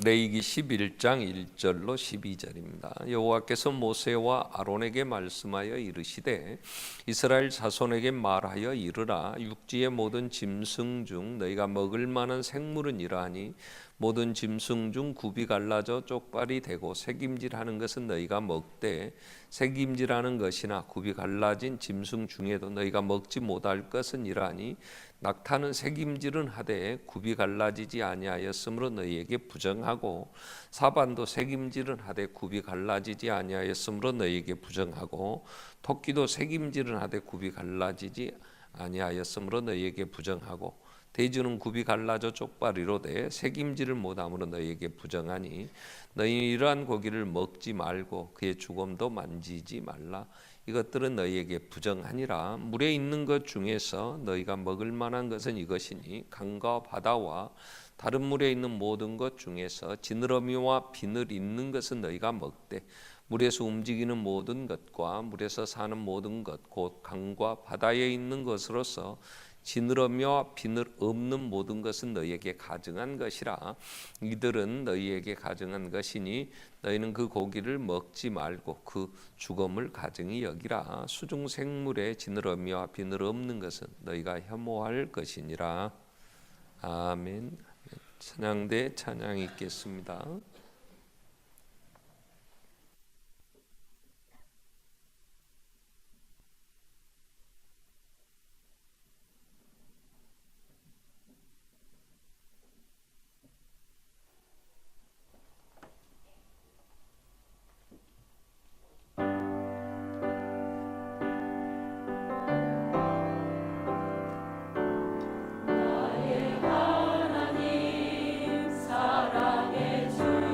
레위기 11장 1절로 12절입니다. 여호와께서 모세와 아론에게 말씀하여 이르시되 이스라엘 자손에게 말하여 이르라. 육지의 모든 짐승 중 너희가 먹을 만한 생물은 이러하니 모든 짐승 중 굽이 갈라져 쪽발이 되고 새김질하는 것은 너희가 먹되 새김질하는 것이나 굽이 갈라진 짐승 중에도 너희가 먹지 못할 것은 이러하니 낙타는 새김질은 하되 굽이 갈라지지 아니하였으므로 너희에게 부정하고 사반도 새김질은 하되 굽이 갈라지지 아니하였으므로 너희에게 부정하고 토끼도 새김질은 하되 굽이 갈라지지 아니하였으므로 너희에게 부정하고 돼지는 굽이 갈라져 쪽발이로되 새김질을 못함으로 너희에게 부정하니 너희 이러한 고기를 먹지 말고 그의 죽음도 만지지 말라. 이것들은 너희에게 부정하니라. 물에 있는 것 중에서 너희가 먹을 만한 것은 이것이니 강과 바다와 다른 물에 있는 모든 것 중에서 지느러미와 비늘 있는 것은 너희가 먹되 물에서 움직이는 모든 것과 물에서 사는 모든 것 곧 강과 바다에 있는 것으로서 지느러미와 비늘 없는 모든 것은 너희에게 가증한 것이라. 이들은 너희에게 가증한 것이니 너희는 그 고기를 먹지 말고 그 죽음을 가증히 여기라. 수중 생물에 지느러미와 비늘 없는 것은 너희가 혐오할 것이니라. 아멘. 찬양대 찬양 있겠습니다. 나의 하나님 사랑의 주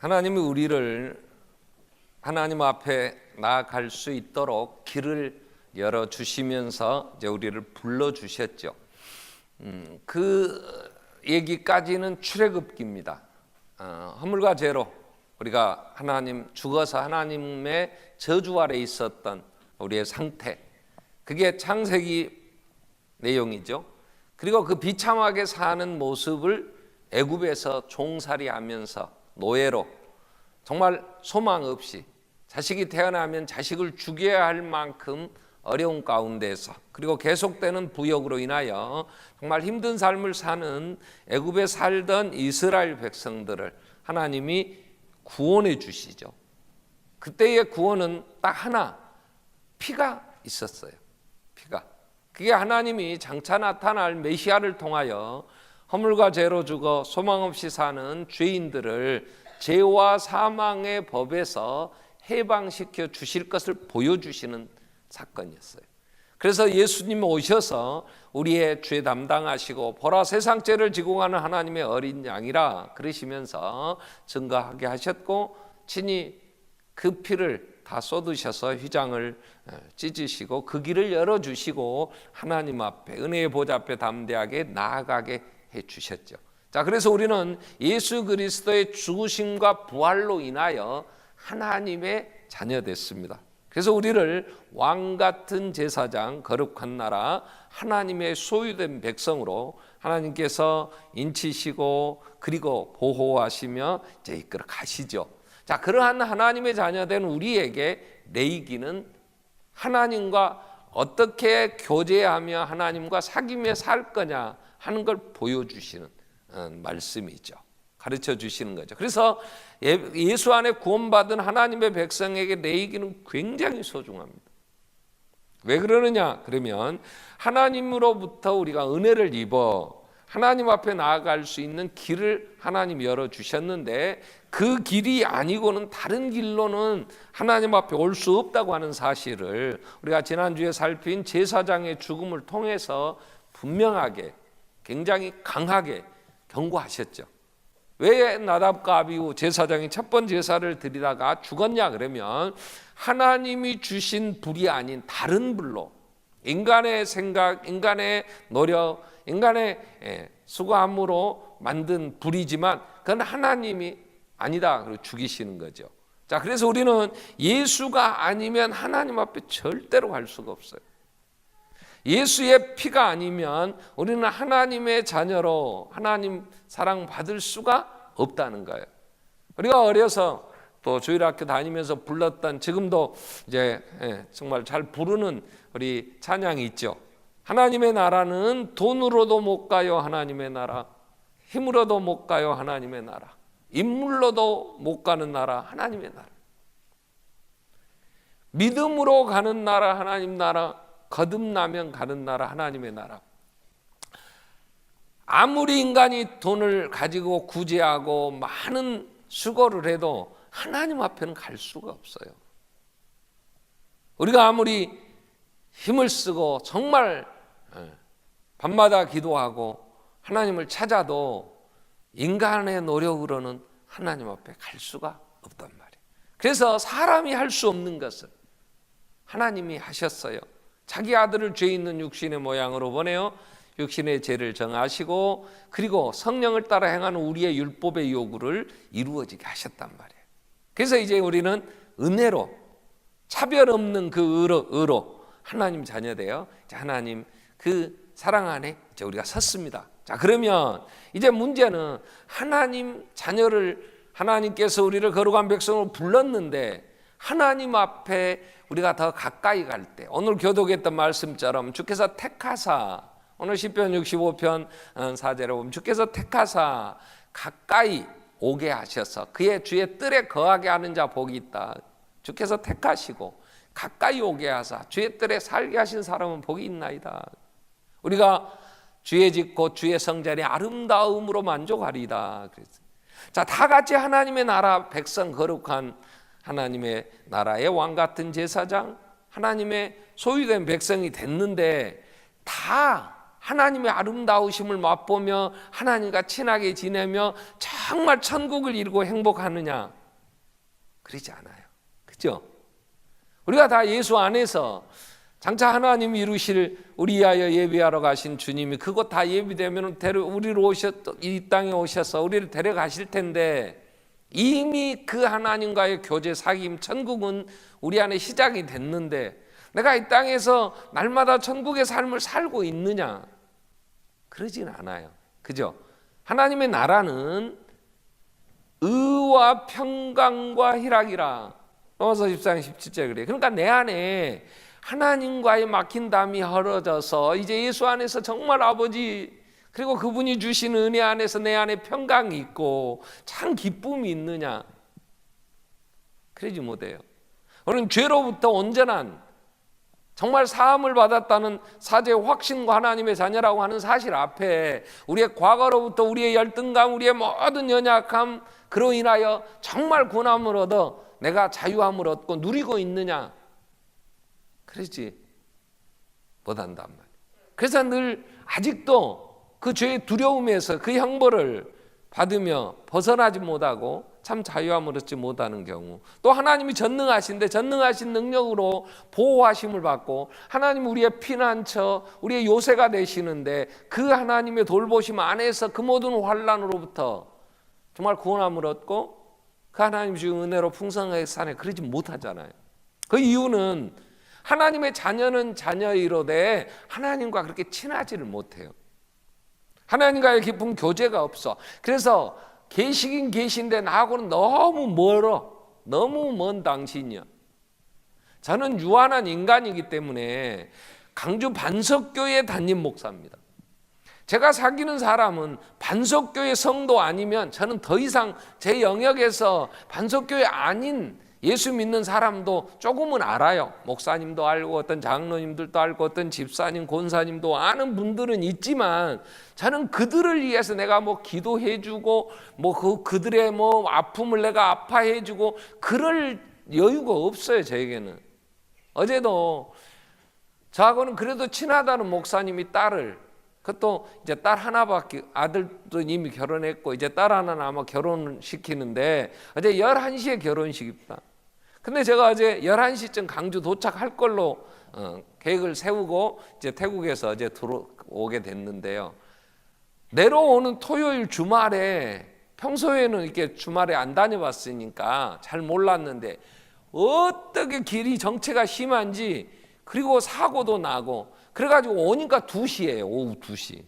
하나님이 우리를 하나님 앞에 나아갈 수 있도록 길을 열어 주시면서 이제 우리를 불러 주셨죠. 그 얘기까지는 출애굽기입니다. 허물과 죄로 우리가 하나님 죽어서 하나님의 저주 아래 있었던 우리의 상태, 그게 창세기 내용이죠. 그리고 그 비참하게 사는 모습을 애굽에서 종살이하면서 노예로 정말 소망 없이 자식이 태어나면 자식을 죽여야 할 만큼 어려운 가운데서, 그리고 계속되는 부역으로 인하여 정말 힘든 삶을 사는 애굽에 살던 이스라엘 백성들을 하나님이 구원해 주시죠. 그때의 구원은 딱 하나, 피가 있었어요. 피가. 그게 하나님이 장차 나타날 메시아를 통하여 허물과 죄로 죽어 소망 없이 사는 죄인들을 죄와 사망의 법에서 해방시켜 주실 것을 보여주시는 사건이었어요. 그래서 예수님 오셔서 우리의 죄 담당하시고 보라 세상 죄를 지고 가는 하나님의 어린 양이라 그러시면서 증거하게 하셨고, 친히 그 피를 다 쏟으셔서 휘장을 찢으시고 그 길을 열어주시고 하나님 앞에 은혜의 보좌 앞에 담대하게 나아가게 해주셨죠. 자, 그래서 우리는 예수 그리스도의 죽으심과 부활로 인하여 하나님의 자녀 됐습니다. 그래서 우리를 왕같은 제사장, 거룩한 나라, 하나님의 소유된 백성으로 하나님께서 인치시고 그리고 보호하시며 이제 이끌어 가시죠. 자, 그러한 하나님의 자녀된 우리에게 레위기는 하나님과 어떻게 교제하며 하나님과 사귐에 살 거냐 하는 걸 보여주시는 말씀이죠. 가르쳐 주시는 거죠. 그래서 예수 안에 구원받은 하나님의 백성에게 레위기는 굉장히 소중합니다. 왜 그러느냐? 그러면 하나님으로부터 우리가 은혜를 입어 하나님 앞에 나아갈 수 있는 길을 하나님 열어주셨는데, 그 길이 아니고는 다른 길로는 하나님 앞에 올 수 없다고 하는 사실을 우리가 지난주에 살핀 제사장의 죽음을 통해서 분명하게, 굉장히 강하게 경고하셨죠. 왜 나답과 아비후 제사장이 첫 번 제사를 드리다가 죽었냐? 그러면 하나님이 주신 불이 아닌 다른 불로, 인간의 생각, 인간의 노력, 인간의 수고함으로 만든 불이지만 그건 하나님이 아니다, 그리고 죽이시는 거죠. 자, 그래서 우리는 예수가 아니면 하나님 앞에 절대로 갈 수가 없어요. 예수의 피가 아니면 우리는 하나님의 자녀로 하나님 사랑 받을 수가 없다는 거예요. 우리가 어려서 또 주일학교 다니면서 불렀던, 지금도 이제 정말 잘 부르는 우리 찬양이 있죠. 하나님의 나라는 돈으로도 못 가요, 하나님의 나라. 힘으로도 못 가요, 하나님의 나라. 인물로도 못 가는 나라, 하나님의 나라. 믿음으로 가는 나라, 하나님 나라. 거듭나면 가는 나라, 하나님의 나라. 아무리 인간이 돈을 가지고 구제하고 많은 수고를 해도 하나님 앞에는 갈 수가 없어요. 우리가 아무리 힘을 쓰고 정말 밤마다 기도하고 하나님을 찾아도 인간의 노력으로는 하나님 앞에 갈 수가 없단 말이에요. 그래서 사람이 할 수 없는 것을 하나님이 하셨어요. 자기 아들을 죄 있는 육신의 모양으로 보내어 육신의 죄를 정하시고 그리고 성령을 따라 행하는 우리의 율법의 요구를 이루어지게 하셨단 말이에요. 그래서 이제 우리는 은혜로, 차별 없는 그 의로 하나님 자녀되어 하나님 그 사랑 안에 이제 우리가 섰습니다. 자, 그러면 이제 문제는 하나님 자녀를, 하나님께서 우리를 거룩한 백성으로 불렀는데 하나님 앞에 우리가 더 가까이 갈 때, 오늘 교독했던 말씀처럼 주께서 택하사, 오늘 시편 65편 4절에 보면 주께서 택하사 가까이 오게 하셔서 그의 주의 뜰에 거하게 하는 자 복이 있다. 주께서 택하시고 가까이 오게 하사 주의 뜰에 살게 하신 사람은 복이 있나이다. 우리가 주의 집 곧 주의 성전의 아름다움으로 만족하리다. 자, 다 같이 하나님의 나라 백성, 거룩한 하나님의 나라의 왕같은 제사장, 하나님의 소유된 백성이 됐는데 다 하나님의 아름다우심을 맛보며 하나님과 친하게 지내며 정말 천국을 이루고 행복하느냐? 그러지 않아요. 그죠? 우리가 다 예수 안에서 장차 하나님이 이루실 우리 위하여 예비하러 가신 주님이 그것 다 예비되면 우리로 이 땅에 오셔서 우리를 데려가실 텐데, 이미 그 하나님과의 교제, 사귐, 천국은 우리 안에 시작이 됐는데 내가 이 땅에서 날마다 천국의 삶을 살고 있느냐? 그러진 않아요. 그죠? 하나님의 나라는 의와 평강과 희락이라. 로마서 14장 17절 그래요. 그러니까 내 안에 하나님과의 막힌 담이 헐어져서 이제 예수 안에서 정말 아버지, 그리고 그분이 주신 은혜 안에서 내 안에 평강이 있고 참 기쁨이 있느냐? 그러지 못해요. 우리는 죄로부터 온전한 정말 사함을 받았다는 사죄의 확신과 하나님의 자녀라고 하는 사실 앞에 우리의 과거로부터 우리의 열등감, 우리의 모든 연약함, 그로 인하여 정말 구원함을 얻어 내가 자유함을 얻고 누리고 있느냐? 그러지 못한단 말이에요. 그래서 늘 아직도 그 죄의 두려움에서 그 형벌을 받으며 벗어나지 못하고 참 자유함을 얻지 못하는 경우, 또 하나님이 전능하신데 전능하신 능력으로 보호하심을 받고 하나님 우리의 피난처, 우리의 요새가 되시는데 그 하나님의 돌보심 안에서 그 모든 환난으로부터 정말 구원함을 얻고 그 하나님 주신 은혜로 풍성하게 사네, 그러지 못하잖아요. 그 이유는 하나님의 자녀는 자녀이로되 하나님과 그렇게 친하지를 못해요. 하나님과의 깊은 교제가 없어. 그래서 계시긴 계신데 나하고는 너무 멀어. 너무 먼 당신이야. 저는 유한한 인간이기 때문에 강주 반석교회 담임 목사입니다. 제가 사귀는 사람은 반석교회 성도 아니면 저는 더 이상 제 영역에서 반석교회 아닌 예수 믿는 사람도 조금은 알아요. 목사님도 알고 어떤 장로님들도 알고 어떤 집사님, 권사님도 아는 분들은 있지만 저는 그들을 위해서 내가 뭐 기도해주고 뭐 그들의 뭐 아픔을 내가 아파해주고 그럴 여유가 없어요. 저에게는. 어제도 저하고는 그래도 친하다는 목사님이 딸을, 그것도 이제 딸 하나밖에, 아들도 이미 결혼했고 이제 딸 하나는 아마 결혼시키는데 어제 11시에 결혼식입니다. 근데 제가 어제 11시쯤 강주 도착할 걸로 계획을 세우고 이제 태국에서 어제 들어오게 됐는데요. 내려오는 토요일 주말에, 평소에는 이렇게 주말에 안 다녀봤으니까 잘 몰랐는데 어떻게 길이 정체가 심한지, 그리고 사고도 나고 그래가지고 오니까 2시예요. 오후 2시.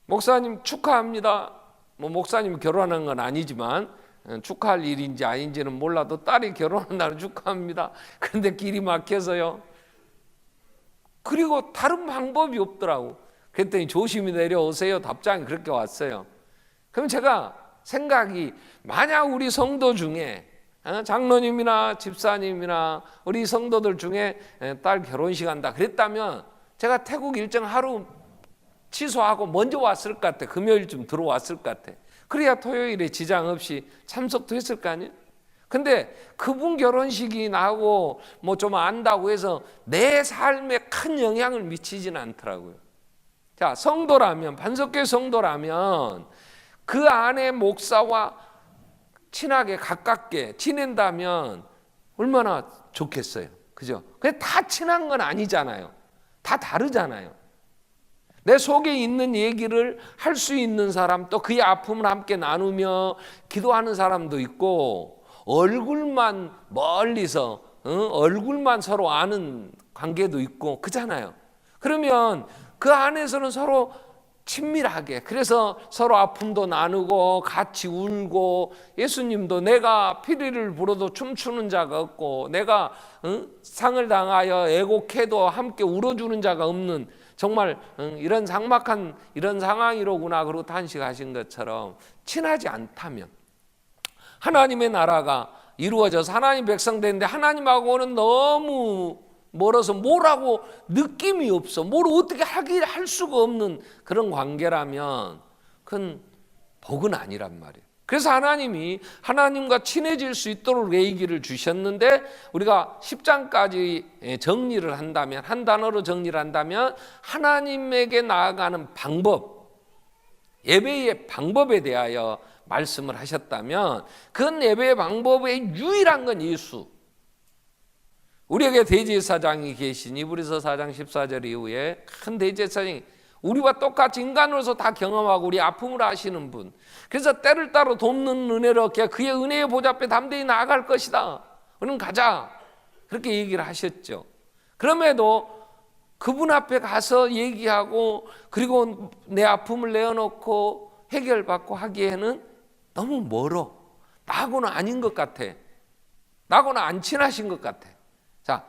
목사님 축하합니다. 뭐 목사님 결혼한 건 아니지만 축하할 일인지 아닌지는 몰라도 딸이 결혼한 날은 축하합니다. 그런데 길이 막혀서요. 그리고 다른 방법이 없더라고. 그랬더니 조심히 내려오세요. 답장이 그렇게 왔어요. 그럼 제가 생각이, 만약 우리 성도 중에 장로님이나 집사님이나 우리 성도들 중에 딸 결혼식 한다 그랬다면 제가 태국 일정 하루 취소하고 먼저 왔을 것 같아. 금요일쯤 들어왔을 것 같아. 그래야 토요일에 지장 없이 참석도 했을 거 아니에요. 근데 그분 결혼식이 나하고 뭐 좀 안다고 해서 내 삶에 큰 영향을 미치지는 않더라고요. 자, 성도라면, 반석교회 성도라면 그 안에 목사와 친하게 가깝게 지낸다면 얼마나 좋겠어요. 그죠? 근데 다 친한 건 아니잖아요. 다 다르잖아요. 내 속에 있는 얘기를 할 수 있는 사람, 또 그의 아픔을 함께 나누며 기도하는 사람도 있고, 얼굴만 멀리서 얼굴만 서로 아는 관계도 있고 그잖아요. 그러면 그 안에서는 서로 친밀하게, 그래서 서로 아픔도 나누고 같이 울고, 예수님도 내가 피리를 불어도 춤추는 자가 없고 내가 상을 당하여 애곡해도 함께 울어주는 자가 없는, 정말 이런 삭막한 이런 상황이로구나 그러고 탄식하신 것처럼 친하지 않다면, 하나님의 나라가 이루어져서 하나님 백성 되는데 하나님하고는 너무 멀어서 뭐라고 느낌이 없어, 뭘 어떻게 할 수가 없는 그런 관계라면 그건 복은 아니란 말이에요. 그래서 하나님이 하나님과 친해질 수 있도록 레위기를 주셨는데, 우리가 10장까지 정리를 한다면, 한 단어로 정리를 한다면 하나님에게 나아가는 방법, 예배의 방법에 대하여 말씀을 하셨다면, 그 예배의 방법의 유일한 건 예수. 우리에게 대제사장이 계시니, 히브리서 4장 14절 이후에 큰 대제사장이 우리와 똑같이 인간으로서 다 경험하고 우리 아픔을 아시는 분, 그래서 때를 따라 돕는 은혜를 얻게 그의 은혜의 보좌 앞에 담대히 나아갈 것이다. 우리는 가자. 그렇게 얘기를 하셨죠. 그럼에도 그분 앞에 가서 얘기하고 그리고 내 아픔을 내어놓고 해결받고 하기에는 너무 멀어. 나하고는 아닌 것 같아. 나하고는 안 친하신 것 같아. 자,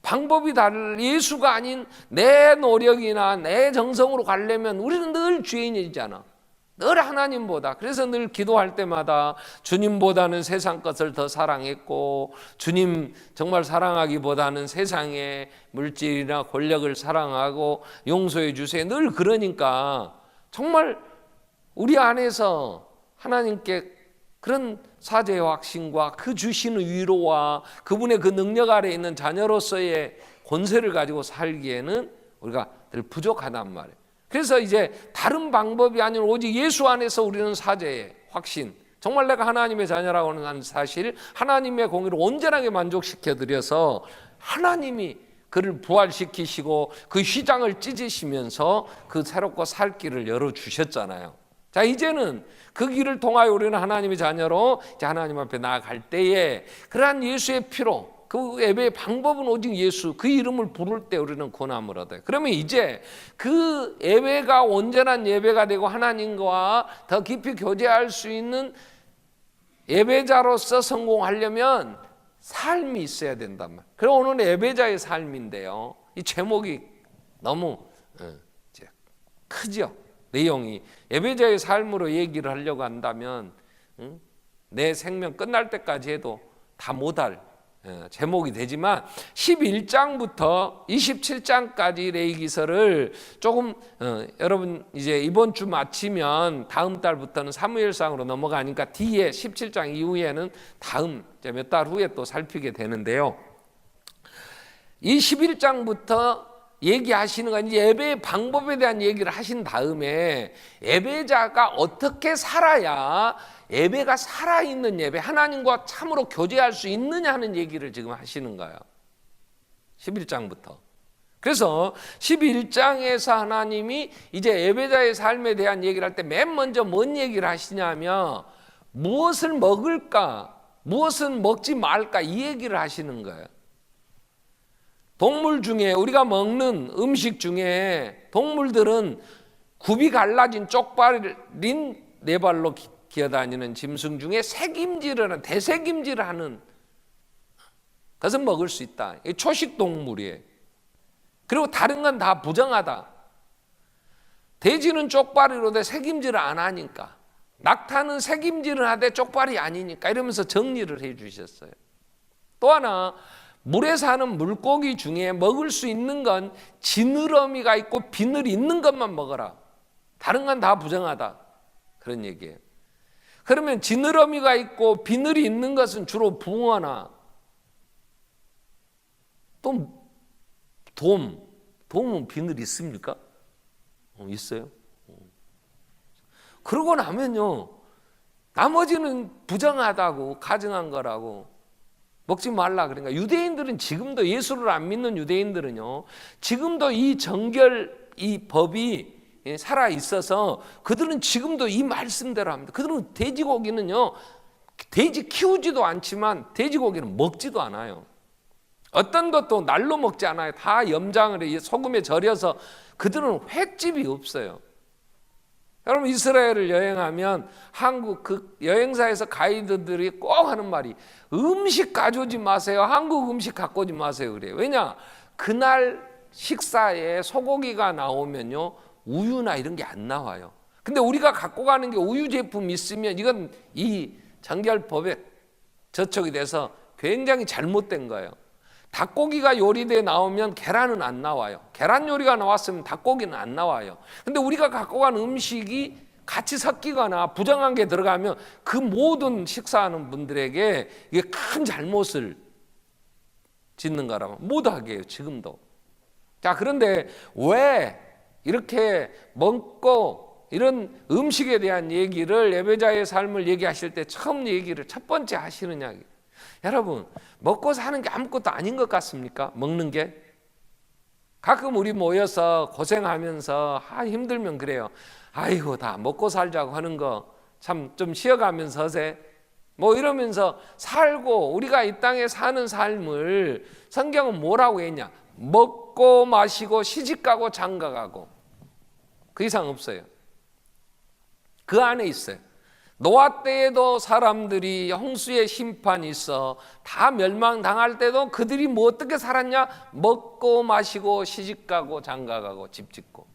방법이 다를, 예수가 아닌 내 노력이나 내 정성으로 가려면 우리는 늘 죄인이잖아. 늘 하나님보다. 그래서 늘 기도할 때마다 주님보다는 세상 것을 더 사랑했고, 주님 정말 사랑하기보다는 세상의 물질이나 권력을 사랑하고 용서해 주세요. 늘 그러니까 정말 우리 안에서 하나님께 그런 사죄의 확신과 그 주시는 위로와 그분의 그 능력 아래에 있는 자녀로서의 권세를 가지고 살기에는 우리가 늘 부족하단 말이에요. 그래서 이제 다른 방법이 아닌 오직 예수 안에서 우리는 사죄의 확신, 정말 내가 하나님의 자녀라고 하는 사실, 하나님의 공의를 온전하게 만족시켜 드려서 하나님이 그를 부활시키시고 그 휘장을 찢으시면서 그 새롭고 살 길을 열어주셨잖아요. 자, 이제는 그 길을 통하여 우리는 하나님의 자녀로 이제 하나님 앞에 나아갈 때에 그러한 예수의 피로, 그 예배의 방법은 오직 예수, 그 이름을 부를 때 우리는 권함을 얻어요. 그러면 이제 그 예배가 온전한 예배가 되고 하나님과 더 깊이 교제할 수 있는 예배자로서 성공하려면 삶이 있어야 된단 말이에요. 그럼 오늘 예배자의 삶인데요, 이 제목이 너무 이제 크죠. 내용이 예배자의 삶으로 얘기를 하려고 한다면 내 생명 끝날 때까지 해도 다 못할 제목이 되지만 11장부터 27장까지 레위기서를 조금 여러분 이제 이번 주 마치면 다음 달부터는 사무엘상으로 넘어가니까 뒤에 17장 이후에는 다음 몇 달 후에 또 살피게 되는데요. 이 11장부터 얘기하시는 건 예배의 방법에 대한 얘기를 하신 다음에 예배자가 어떻게 살아야 예배가 살아있는 예배, 하나님과 참으로 교제할 수 있느냐 하는 얘기를 지금 하시는 거예요. 11장부터. 그래서 11장에서 하나님이 이제 예배자의 삶에 대한 얘기를 할 때 맨 먼저 뭔 얘기를 하시냐면 무엇을 먹을까, 무엇은 먹지 말까, 이 얘기를 하시는 거예요. 동물 중에, 우리가 먹는 음식 중에 동물들은 굽이 갈라진 쪽발린 네 발로 기어다니는 짐승 중에 새김질을, 대새김질을 하는 것은 먹을 수 있다. 이게 초식 동물이에요. 그리고 다른 건 다 부정하다. 돼지는 쪽발이로되 새김질을 안 하니까, 낙타는 새김질을 하되 쪽발이 아니니까, 이러면서 정리를 해 주셨어요. 또 하나, 물에 사는 물고기 중에 먹을 수 있는 건 지느러미가 있고 비늘이 있는 것만 먹어라. 다른 건 다 부정하다. 그런 얘기예요. 그러면 지느러미가 있고 비늘이 있는 것은 주로 붕어나 또 돔은 비늘이 있습니까? 있어요. 그러고 나면요, 나머지는 부정하다고, 가증한 거라고 먹지 말라. 그러니까 유대인들은 지금도, 예수를 안 믿는 유대인들은요, 지금도 이 정결, 이 법이 살아 있어서 그들은 지금도 이 말씀대로 합니다. 그들은 돼지고기는요, 돼지 키우지도 않지만 돼지고기는 먹지도 않아요. 어떤 것도 날로 먹지 않아요. 다 염장을 해, 소금에 절여서. 그들은 횟집이 없어요. 여러분, 이스라엘을 여행하면 한국 그 여행사에서 가이드들이 꼭 하는 말이 음식 가져오지 마세요. 한국 음식 갖고 오지 마세요. 그래요. 왜냐? 그날 식사에 소고기가 나오면요, 우유나 이런 게 안 나와요. 근데 우리가 갖고 가는 게 우유 제품 있으면 이건 이 정결법에 저촉이 돼서 굉장히 잘못된 거예요. 닭고기가 요리돼 나오면 계란은 안 나와요. 계란 요리가 나왔으면 닭고기는 안 나와요. 근데 우리가 갖고 간 음식이 같이 섞이거나 부정한 게 들어가면 그 모든 식사하는 분들에게 이게 큰 잘못을 짓는 거라고 못하게 해요, 지금도. 자, 그런데 왜 이렇게 먹고 이런 음식에 대한 얘기를 예배자의 삶을 얘기하실 때 처음 얘기를 첫 번째 하시느냐. 여러분, 먹고 사는 게 아무것도 아닌 것 같습니까? 먹는 게? 가끔 우리 모여서 고생하면서 힘들면 그래요. 아이고, 다 먹고 살자고 하는 거 참 좀 쉬어가면서 하세. 뭐 이러면서 살고 우리가 이 땅에 사는 삶을 성경은 뭐라고 했냐? 먹고 마시고 시집가고 장가가고 그 이상 없어요. 그 안에 있어요. 노아 때에도 사람들이 홍수의 심판이 있어 다 멸망당할 때도 그들이 뭐 어떻게 살았냐? 먹고 마시고 시집가고 장가가고 집짓고.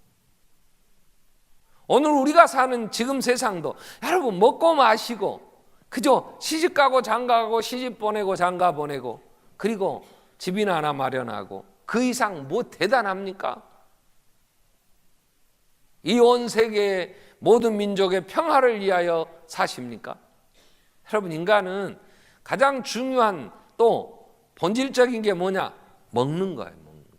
오늘 우리가 사는 지금 세상도 여러분 먹고 마시고 그저 시집가고 장가가고 시집 보내고 장가 보내고 그리고 집이나 하나 마련하고 그 이상 뭐 대단합니까? 이 온 세계의 모든 민족의 평화를 위하여 사십니까? 여러분, 인간은 가장 중요한 또 본질적인 게 뭐냐? 먹는 거예요. 먹는 거.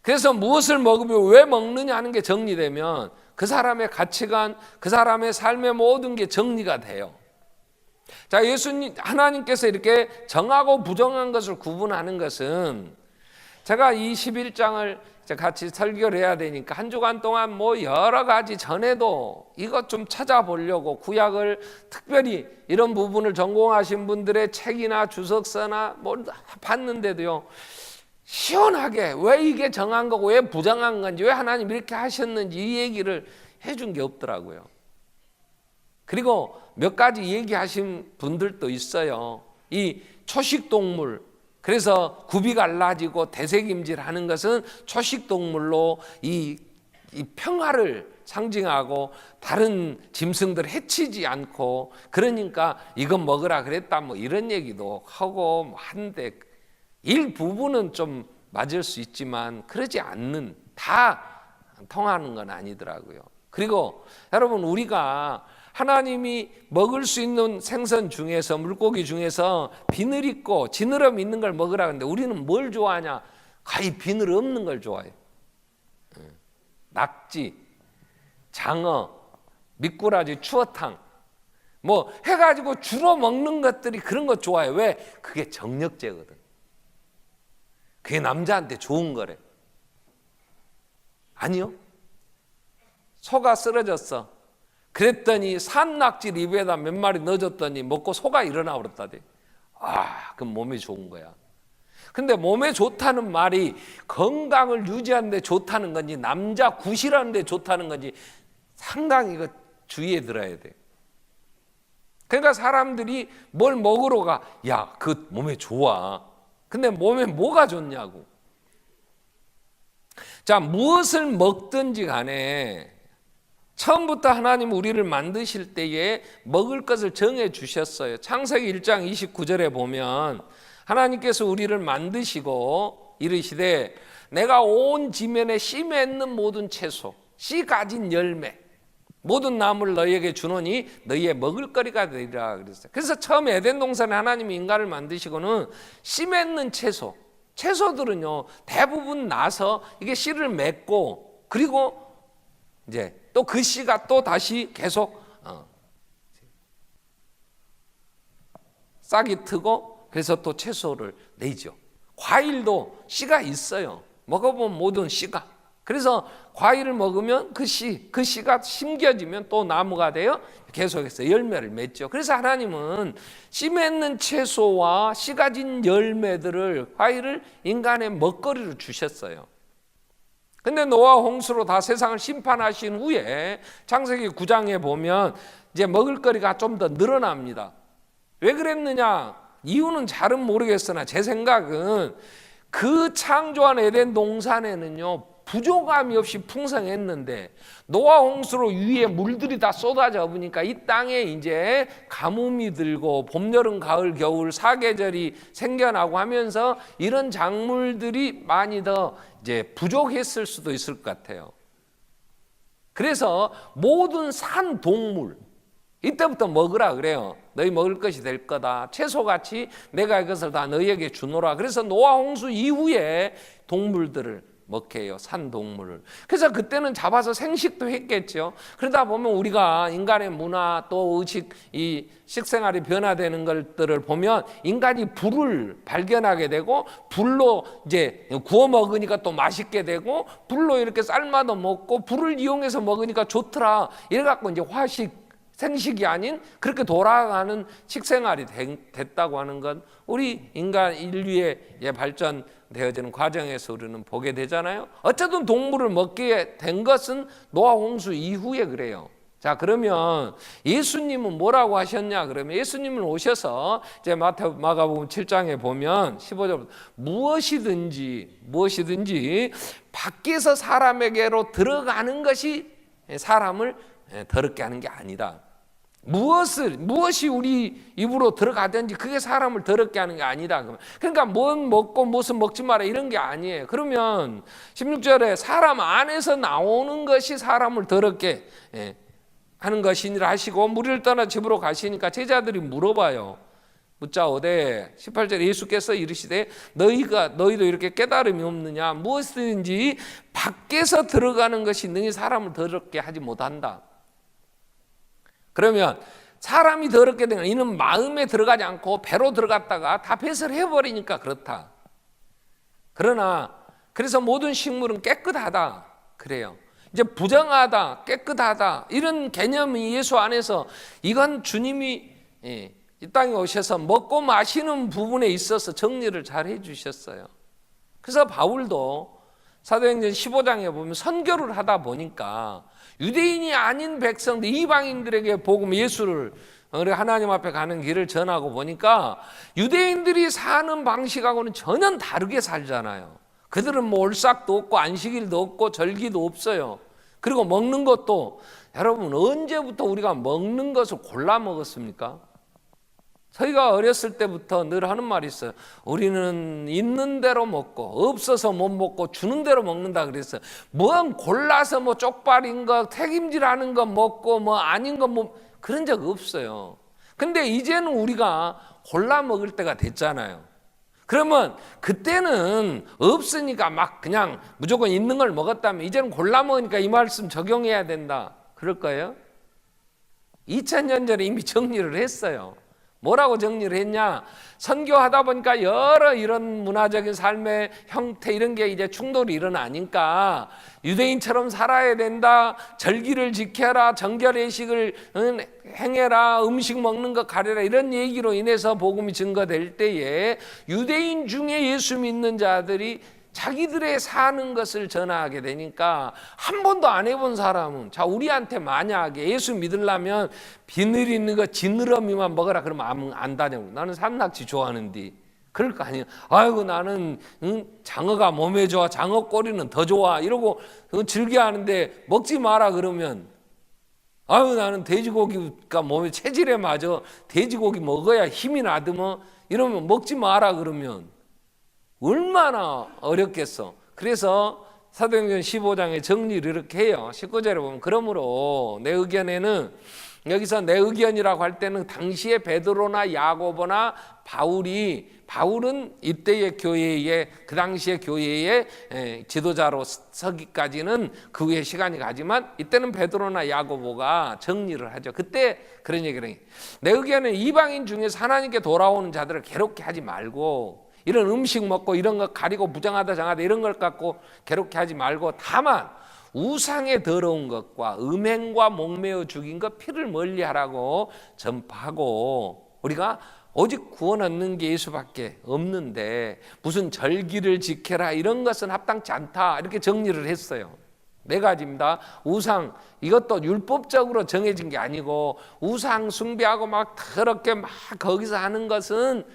그래서 무엇을 먹으면 왜 먹느냐 하는 게 정리되면 그 사람의 가치관, 그 사람의 삶의 모든 게 정리가 돼요. 자, 예수님, 하나님께서 이렇게 정하고 부정한 것을 구분하는 것은 제가 이 11장을 같이 설교를 해야 되니까 한 주간 동안 뭐 여러 가지 전에도 이것 좀 찾아보려고 구약을 특별히 이런 부분을 전공하신 분들의 책이나 주석서나 뭐 봤는데도요, 시원하게 왜 이게 정한 거고 왜 부정한 건지 왜 하나님 이렇게 하셨는지 이 얘기를 해준 게 없더라고요. 그리고 몇 가지 얘기하신 분들도 있어요. 이 초식동물, 그래서 굽이 갈라지고 대색임질하는 것은 초식동물로 이 평화를 상징하고 다른 짐승들 해치지 않고 그러니까 이건 먹으라 그랬다 뭐 이런 얘기도 하고 뭐 하는데 일부분은 좀 맞을 수 있지만 그러지 않는, 다 통하는 건 아니더라고요. 그리고 여러분, 우리가 하나님이 먹을 수 있는 생선 중에서, 물고기 중에서 비늘 있고 지느러미 있는 걸 먹으라 하는데 우리는 뭘 좋아하냐? 거의 비늘 없는 걸 좋아해요. 낙지, 장어, 미꾸라지, 추어탕 뭐 해가지고 주로 먹는 것들이 그런 거 좋아해요. 왜? 그게 정력제거든. 그게 남자한테 좋은 거래. 아니요. 소가 쓰러졌어. 그랬더니 산낙지 입에다 몇 마리 넣어줬더니 먹고 소가 일어나 버렸다대. 아, 그럼 몸에 좋은 거야. 근데 몸에 좋다는 말이 건강을 유지하는 데 좋다는 건지 남자 구실하는 데 좋다는 건지 상당히 이거 주의에 들어야 돼. 그러니까 사람들이 뭘 먹으러 가. 야, 그 몸에 좋아. 근데 몸에 뭐가 좋냐고. 자, 무엇을 먹든지 간에 처음부터 하나님 우리를 만드실 때에 먹을 것을 정해 주셨어요. 창세기 1장 29절에 보면 하나님께서 우리를 만드시고 이르시되 내가 온 지면에 씨 맺는 모든 채소, 씨 가진 열매, 모든 나무를 너희에게 주노니 너희의 먹을거리가 되리라 그랬어요. 그래서 처음 에덴 동산에 하나님이 인간을 만드시고는 씨 맺는 채소, 채소들은요 대부분 나서 이게 씨를 맺고 그리고 이제 또 그 씨가 또 다시 계속 싹이 트고 그래서 또 채소를 내죠. 과일도 씨가 있어요. 먹어보면 모든 씨가. 그래서 과일을 먹으면 그 씨가 심겨지면 또 나무가 되어 계속해서 열매를 맺죠. 그래서 하나님은 씨 맺는 채소와 씨 가진 열매들을, 과일을 인간의 먹거리로 주셨어요. 근데 노아 홍수로 다 세상을 심판하신 후에 창세기 9장에 보면 이제 먹을거리가 좀 더 늘어납니다. 왜 그랬느냐? 이유는 잘은 모르겠으나 제 생각은 그 창조한 에덴 동산에는요 부족함이 없이 풍성했는데 노아 홍수로 위에 물들이 다 쏟아져 보니까 이 땅에 이제 가뭄이 들고 봄, 여름, 가을, 겨울 사계절이 생겨나고 하면서 이런 작물들이 많이 더 이제 부족했을 수도 있을 것 같아요. 그래서 모든 산 동물 이때부터 먹으라 그래요. 너희 먹을 것이 될 거다. 채소같이 내가 이것을 다 너희에게 주노라. 그래서 노아 홍수 이후에 동물들을 먹게 해요. 산 동물을. 그래서 그때는 잡아서 생식도 했겠죠. 그러다 보면 우리가 인간의 문화 또 의식, 이 식생활이 변화되는 것들을 보면 인간이 불을 발견하게 되고 불로 이제 구워 먹으니까 또 맛있게 되고 불로 이렇게 삶아도 먹고 불을 이용해서 먹으니까 좋더라. 이래 갖고 이제 화식 생식이 아닌 그렇게 돌아가는 식생활이 됐다고 하는 건 우리 인간 인류의 발전되어지는 과정에서 우리는 보게 되잖아요. 어쨌든 동물을 먹게 된 것은 노아 홍수 이후에 그래요. 자, 그러면 예수님은 뭐라고 하셨냐? 그러면 예수님은 오셔서 이제 마가복음 7장에 보면 15절부터 무엇이든지 밖에서 사람에게로 들어가는 것이 사람을 더럽게 하는 게 아니다. 무엇이 우리 입으로 들어가든지 그게 사람을 더럽게 하는 게 아니다. 그러니까 뭔 먹고 무슨 먹지 마라 이런 게 아니에요. 그러면 16절에 사람 안에서 나오는 것이 사람을 더럽게 하는 것이니라 하시고 무리를 떠나 집으로 가시니까 제자들이 물어봐요. 묻자오되 18절에 예수께서 이르시되 너희도 이렇게 깨달음이 없느냐? 무엇이든지 밖에서 들어가는 것이 능히 사람을 더럽게 하지 못한다. 그러면 사람이 더럽게 되는 이는 마음에 들어가지 않고 배로 들어갔다가 다 배설을 해버리니까 그렇다. 그러나 그래서 모든 식물은 깨끗하다 그래요. 이제 부정하다, 깨끗하다 이런 개념이 예수 안에서 이건 주님이 이 땅에 오셔서 먹고 마시는 부분에 있어서 정리를 잘 해주셨어요. 그래서 바울도 사도행전 15장에 보면 선교를 하다 보니까 유대인이 아닌 백성들, 이방인들에게 복음 예수를 하나님 앞에 가는 길을 전하고 보니까 유대인들이 사는 방식하고는 전혀 다르게 살잖아요. 그들은 뭐 올삭도 없고 안식일도 없고 절기도 없어요. 그리고 먹는 것도 여러분 언제부터 우리가 먹는 것을 골라 먹었습니까? 저희가 어렸을 때부터 늘 하는 말이 있어요. 우리는 있는 대로 먹고 없어서 못 먹고 주는 대로 먹는다 그랬어요. 뭔 골라서 뭐 쪽발인 거 책임질하는 거 먹고 뭐 아닌 거 뭐 그런 적 없어요. 근데 이제는 우리가 골라 먹을 때가 됐잖아요. 그러면 그때는 없으니까 막 그냥 무조건 있는 걸 먹었다면 이제는 골라 먹으니까 이 말씀 적용해야 된다. 그럴 거예요? 2000년 전에 이미 정리를 했어요. 뭐라고 정리를 했냐? 선교하다 보니까 여러 이런 문화적인 삶의 형태 이런 게 이제 충돌이 일어나니까 유대인처럼 살아야 된다. 절기를 지켜라. 정결의식을 행해라. 음식 먹는 거 가려라. 이런 얘기로 인해서 복음이 증거될 때에 유대인 중에 예수 믿는 자들이 자기들의 사는 것을 전하게 되니까 한 번도 안 해본 사람은 자 우리한테 만약에 예수 믿으려면 비늘 있는 거 지느러미만 먹어라 그러면 안 다녀. 나는 산낙지 좋아하는데 그럴 거 아니에요. 아이고 나는 장어가 몸에 좋아. 장어 꼬리는 더 좋아. 이러고 즐겨하는데 먹지 마라 그러면 아유 나는 돼지고기가 몸에 체질에 맞아. 돼지고기 먹어야 힘이 나더머 이러면 먹지 마라 그러면 얼마나 어렵겠어. 그래서 사도행전 15장의 정리를 이렇게 해요. 19절에 보면 그러므로 내 의견에는 여기서 내 의견이라고 할 때는 당시에 베드로나 야고보나 바울은 이때의 교회의 그 당시의 교회의 지도자로 서기까지는 그 후에 시간이 가지만 이때는 베드로나 야고보가 정리를 하죠. 그때 그런 얘기를 해요. 내 의견은 이방인 중에서 하나님께 돌아오는 자들을 괴롭게 하지 말고 이런 음식 먹고 이런 거 가리고 부정하다 장하다 이런 걸 갖고 괴롭게 하지 말고 다만 우상의 더러운 것과 음행과 목매어 죽인 것 피를 멀리하라고 전파하고 우리가 오직 구원 얻는 게 예수밖에 없는데 무슨 절기를 지켜라 이런 것은 합당치 않다 이렇게 정리를 했어요. 네 가지입니다. 우상 이것도 율법적으로 정해진 게 아니고 우상 숭배하고 막 더럽게 막 거기서 하는 것은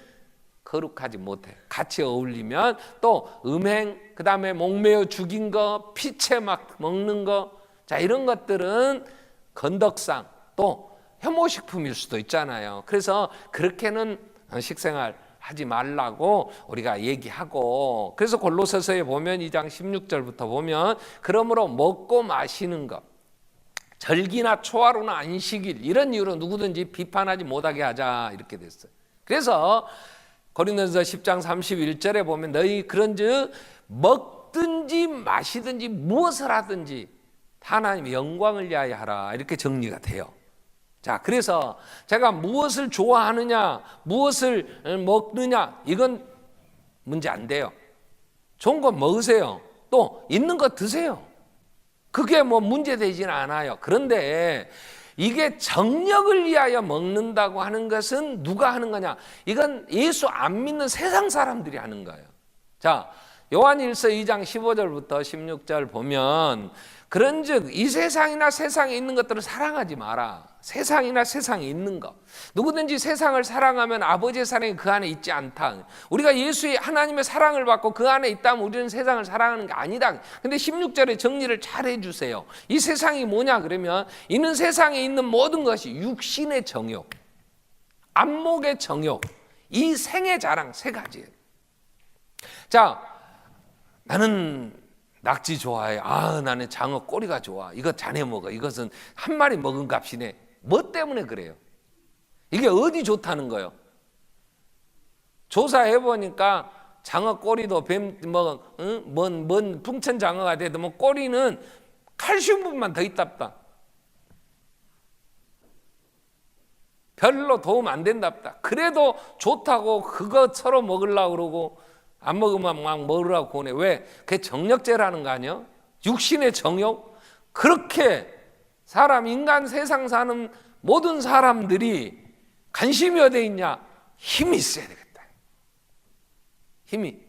거룩하지 못해. 같이 어울리면 또 음행, 그 다음에 목매어 죽인 거, 피채 막 먹는 거, 자 이런 것들은 건덕상 또 혐오식품일 수도 있잖아요. 그래서 그렇게는 식생활 하지 말라고 우리가 얘기하고 그래서 골로새서에 보면 2장 16절부터 보면 그러므로 먹고 마시는 것 절기나 초하루나 안식일 이런 이유로 누구든지 비판하지 못하게 하자 이렇게 됐어요. 그래서 고린도전서 10장 31절에 보면 너희 그런즉 먹든지 마시든지 무엇을 하든지 하나님의 영광을 위하여 하라 이렇게 정리가 돼요. 자, 그래서 제가 무엇을 좋아하느냐, 무엇을 먹느냐 이건 문제 안 돼요. 좋은 거 먹으세요. 또 있는 거 드세요. 그게 뭐 문제되지는 않아요. 그런데 이게 정력을 위하여 먹는다고 하는 것은 누가 하는 거냐? 이건 예수 안 믿는 세상 사람들이 하는 거예요. 자, 요한일서 2장 15절부터 16절 보면 그런즉 이 세상이나 세상에 있는 것들을 사랑하지 마라. 세상이나 세상에 있는 것. 누구든지 세상을 사랑하면 아버지의 사랑이 그 안에 있지 않다. 우리가 예수의 하나님의 사랑을 받고 그 안에 있다면 우리는 세상을 사랑하는 게 아니다. 근데 16절에 정리를 잘 해주세요. 이 세상이 뭐냐 그러면 이는 세상에 있는 모든 것이 육신의 정욕, 안목의 정욕, 이 생의 자랑 세 가지예요. 자, 나는 낙지 좋아해. 나는 장어 꼬리가 좋아. 이거 자네 먹어. 이것은 한 마리 먹은 값이네. 뭐 때문에 그래요? 이게 어디 좋다는 거예요? 조사해 보니까 장어 꼬리도 뭔 풍천 장어가 돼도 뭐 꼬리는 칼슘분만 더 있답다. 별로 도움 안 된답다. 그래도 좋다고 그거 서로 먹으려고 그러고 안 먹으면 막 먹으라고 보내. 왜? 그게 정력제라는 거 아니야? 육신의 정욕? 그렇게 인간 세상 사는 모든 사람들이 관심이 어디에 있냐? 힘이 있어야 되겠다. 힘이.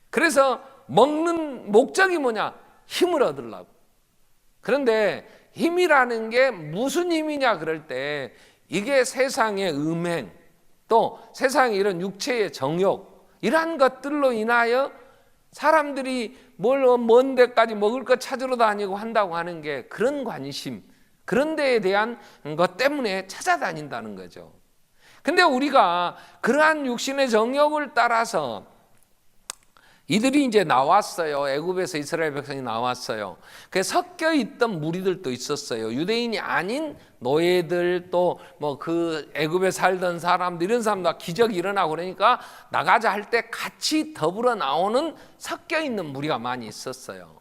그래서 먹는 목적이 뭐냐? 힘을 얻으려고. 그런데 힘이라는 게 무슨 힘이냐 그럴 때 이게 세상의 음행, 또 세상의 이런 육체의 정욕 이러한 것들로 인하여 사람들이 먼 데까지 먹을 것 찾으러 다니고 한다고 하는 게 그런 관심, 그런 데에 대한 것 때문에 찾아다닌다는 거죠. 근데 우리가 그러한 육신의 정욕을 따라서 이들이 이제 나왔어요. 애굽에서 이스라엘 백성이 나왔어요. 그 섞여 있던 무리들도 있었어요. 유대인이 아닌 노예들 또 뭐 그 애굽에 살던 사람들 이런 사람들 기적이 일어나고 그러니까 나가자 할 때 같이 더불어 나오는 섞여 있는 무리가 많이 있었어요.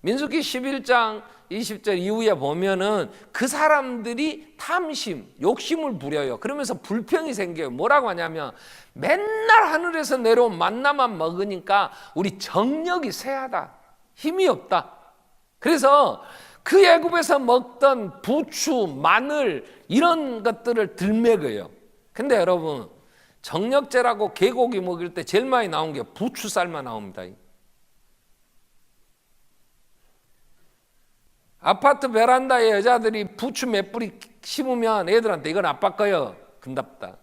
민수기 11장 20절 이후에 보면은 그 사람들이 탐심, 욕심을 부려요. 그러면서 불평이 생겨요. 뭐라고 하냐면 맨날 하늘에서 내려온 만나만 먹으니까 우리 정력이 쇠하다. 힘이 없다. 그래서 그 애굽에서 먹던 부추, 마늘 이런 것들을 들먹여요. 근데 여러분 정력제라고 개고기 먹일 때 제일 많이 나온 게 부추살만 나옵니다. 아파트 베란다에 여자들이 부추 몇 뿌리 심으면 애들한테 이건 아빠 거요. 근답다.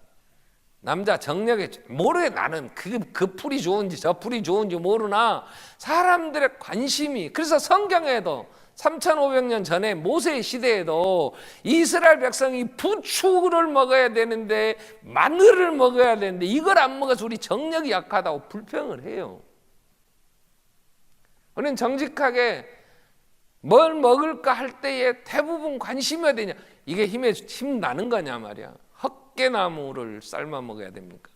남자 정력에 모르게 나는 그 풀이 좋은지 저 풀이 좋은지 모르나 사람들의 관심이 그래서 성경에도 3500년 전에 모세의 시대에도 이스라엘 백성이 부추를 먹어야 되는데 마늘을 먹어야 되는데 이걸 안 먹어서 우리 정력이 약하다고 불평을 해요. 우리는 정직하게 뭘 먹을까 할 때에 대부분 관심이 어디냐? 이게 힘 나는 거냐 말이야. 헛개나무를 삶아 먹어야 됩니까?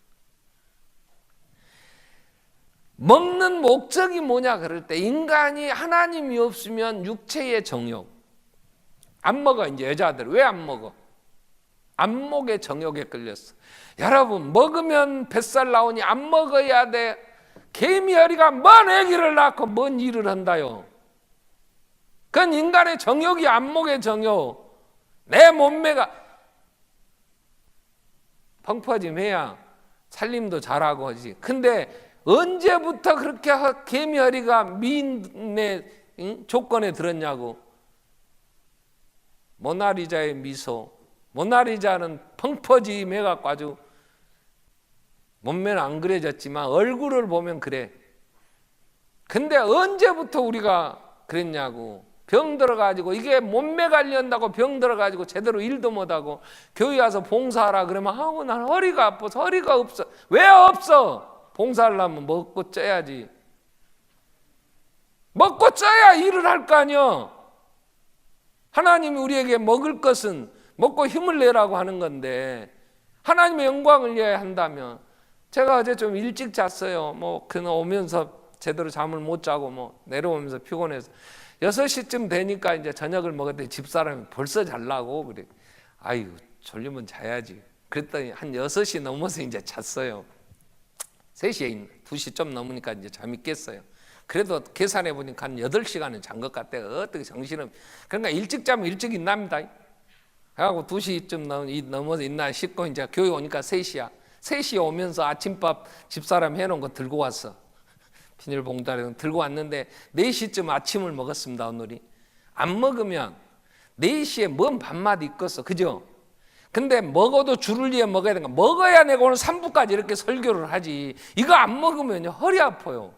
먹는 목적이 뭐냐 그럴 때 인간이 하나님이 없으면 육체의 정욕 안 먹어. 이제 여자들 왜 안 먹어? 안목의 정욕에 끌렸어. 여러분 먹으면 뱃살 나오니 안 먹어야 돼. 개미어리가 뭔 아기를 낳고 뭔 일을 한다요. 그건 인간의 정욕이 안목의 정욕. 내 몸매가 펑퍼짐해야 살림도 잘하고 하지. 근데 언제부터 그렇게 개미허리가 미인의 조건에 들었냐고. 모나리자의 미소. 모나리자는 펑퍼짐해갖고 아주 몸매는 안 그려졌지만 얼굴을 보면 그래. 근데 언제부터 우리가 그랬냐고. 병 들어가지고 이게 몸매 관리한다고 병 들어가지고 제대로 일도 못하고 교회 와서 봉사하라 그러면 난 허리가 아파서 허리가 없어. 왜 없어? 봉사하려면 먹고 쪄야지. 먹고 쪄야 일을 할 거 아니야. 하나님이 우리에게 먹을 것은 먹고 힘을 내라고 하는 건데 하나님의 영광을 위해 한다면, 제가 어제 좀 일찍 잤어요. 그날 오면서 제대로 잠을 못 자고 내려오면서 피곤해서 6시쯤 되니까 이제 저녁을 먹었더니 집사람이 벌써 자려고 그래. 아유, 졸리면 자야지. 그랬더니 한 6시 넘어서 이제 잤어요. 3시에 2시 좀 넘으니까 이제 잠이 깼어요. 그래도 계산해 보니까 한 8시간은 잔 것 같아요. 어떻게 정신은. 그러니까 일찍 자면 일찍 일납니다. 그래갖고 2시쯤 넘어서 있나 싶고 이제 교회 오니까 3시야. 3시에 오면서 아침밥 집사람 해놓은 거 들고 왔어. 비닐봉다리 들고 왔는데 4시쯤 아침을 먹었습니다. 오늘이. 안 먹으면 4시에 뭔 밥맛이 있겠어. 그죠? 근데 먹어도 줄을 위해 먹어야 되니까 먹어야 내가 오늘 3부까지 이렇게 설교를 하지. 이거 안 먹으면 허리 아파요.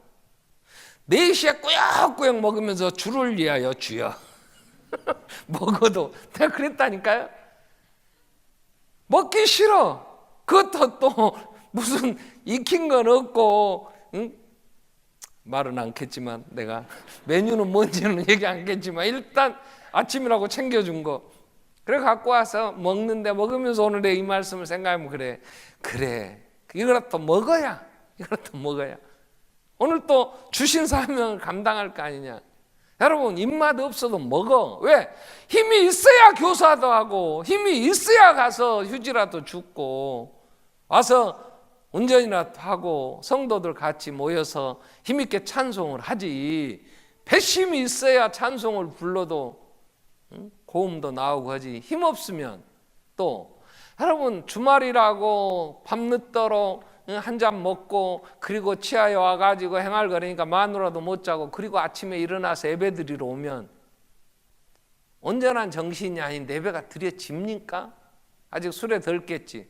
4시에 꾸역꾸역 먹으면서 주를 위하여 주여. 먹어도 내가 그랬다니까요. 먹기 싫어. 그것도 또 무슨 익힌 건 없고, 응? 말은 않겠지만 내가 메뉴는 뭔지는 얘기 않겠지만 일단 아침이라고 챙겨준 거 그래 갖고 와서 먹는데, 먹으면서 오늘의 이 말씀을 생각하면 그래 이거라도 먹어야 오늘 또 주신 사명을 감당할 거 아니냐. 여러분, 입맛 없어도 먹어. 왜? 힘이 있어야 교사도 하고 힘이 있어야 가서 휴지라도 줍고 와서 운전이라도 하고 성도들 같이 모여서 힘있게 찬송을 하지. 배심이 있어야 찬송을 불러도 고음도 나오고 하지. 힘 없으면 또 여러분, 주말이라고 밤늦도록 한 잔 먹고 그리고 치아에 와가지고 행할거리니까 마누라도 못 자고 그리고 아침에 일어나서 예배드리러 오면 온전한 정신이 아닌데 예배가 드려집니까? 아직 술에 덜 깼지.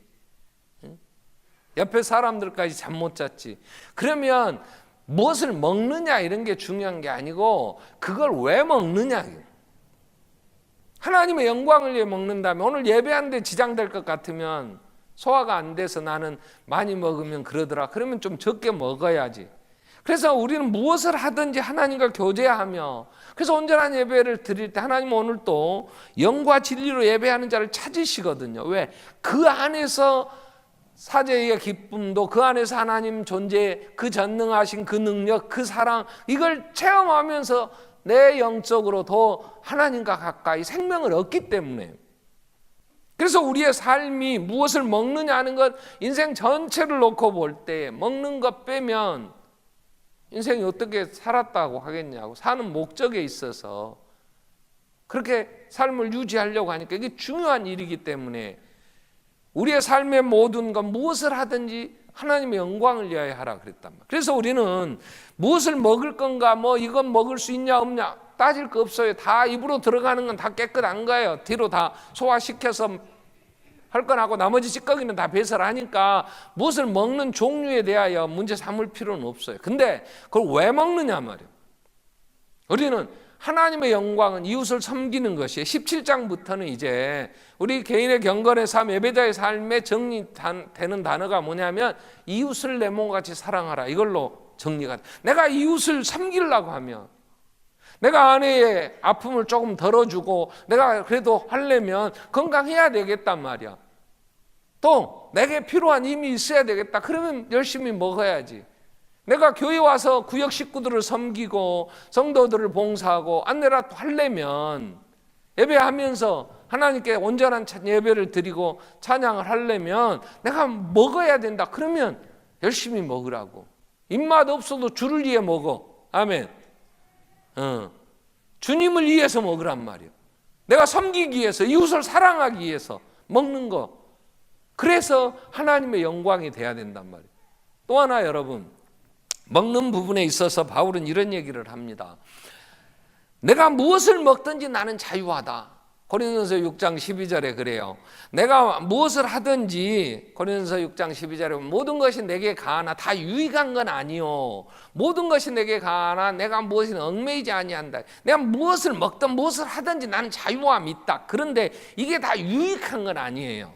옆에 사람들까지 잠 못 잤지. 그러면 무엇을 먹느냐 이런 게 중요한 게 아니고 그걸 왜 먹느냐. 하나님의 영광을 위해 먹는다면, 오늘 예배하는데 지장될 것 같으면 소화가 안 돼서 나는 많이 먹으면 그러더라. 그러면 좀 적게 먹어야지. 그래서 우리는 무엇을 하든지 하나님과 교제하며, 그래서 온전한 예배를 드릴 때 하나님은 오늘 또 영과 진리로 예배하는 자를 찾으시거든요. 왜? 그 안에서 사제의 기쁨도, 그 안에서 하나님 존재, 그 전능하신 그 능력, 그 사랑, 이걸 체험하면서 내 영적으로 더 하나님과 가까이 생명을 얻기 때문에. 그래서 우리의 삶이 무엇을 먹느냐 하는 것, 인생 전체를 놓고 볼 때 먹는 것 빼면 인생이 어떻게 살았다고 하겠냐고. 사는 목적에 있어서 그렇게 삶을 유지하려고 하니까 이게 중요한 일이기 때문에 우리의 삶의 모든 것, 무엇을 하든지 하나님의 영광을 위하여 하라 그랬단 말이에요. 그래서 우리는 무엇을 먹을 건가, 이건 먹을 수 있냐 없냐 따질 거 없어요. 다 입으로 들어가는 건 다 깨끗한 거예요. 뒤로 다 소화시켜서 할 건 하고 나머지 찌꺼기는 다 배설하니까 무엇을 먹는 종류에 대하여 문제 삼을 필요는 없어요. 근데 그걸 왜 먹느냐 말이에요. 우리는 하나님의 영광은 이웃을 섬기는 것이에요. 17장부터는 이제 우리 개인의 경건의 삶, 예배자의 삶에 정리되는 단어가 뭐냐면 이웃을 내 몸같이 사랑하라. 이걸로 정리가 돼. 내가 이웃을 섬기려고 하면, 내가 아내의 아픔을 조금 덜어주고 내가 그래도 하려면 건강해야 되겠단 말이야. 또 내게 필요한 힘이 있어야 되겠다. 그러면 열심히 먹어야지. 내가 교회 와서 구역 식구들을 섬기고 성도들을 봉사하고 안내라도 하려면, 예배하면서 하나님께 온전한 예배를 드리고 찬양을 하려면 내가 먹어야 된다. 그러면 열심히 먹으라고. 입맛 없어도 주를 위해 먹어. 아멘. 주님을 위해서 먹으란 말이에요. 내가 섬기기 위해서, 이웃을 사랑하기 위해서 먹는 거. 그래서 하나님의 영광이 돼야 된단 말이에요. 또 하나, 여러분, 먹는 부분에 있어서 바울은 이런 얘기를 합니다. 내가 무엇을 먹든지 나는 자유하다. 고린도서 6장 12절에 그래요. 내가 무엇을 하든지, 고린도서 6장 12절에 모든 것이 내게 가하나, 다 유익한 건 아니요. 모든 것이 내게 가하나 내가 무엇이 얽매이지 아니한다. 내가 무엇을 먹든 무엇을 하든지 나는 자유함이 있다. 그런데 이게 다 유익한 건 아니에요.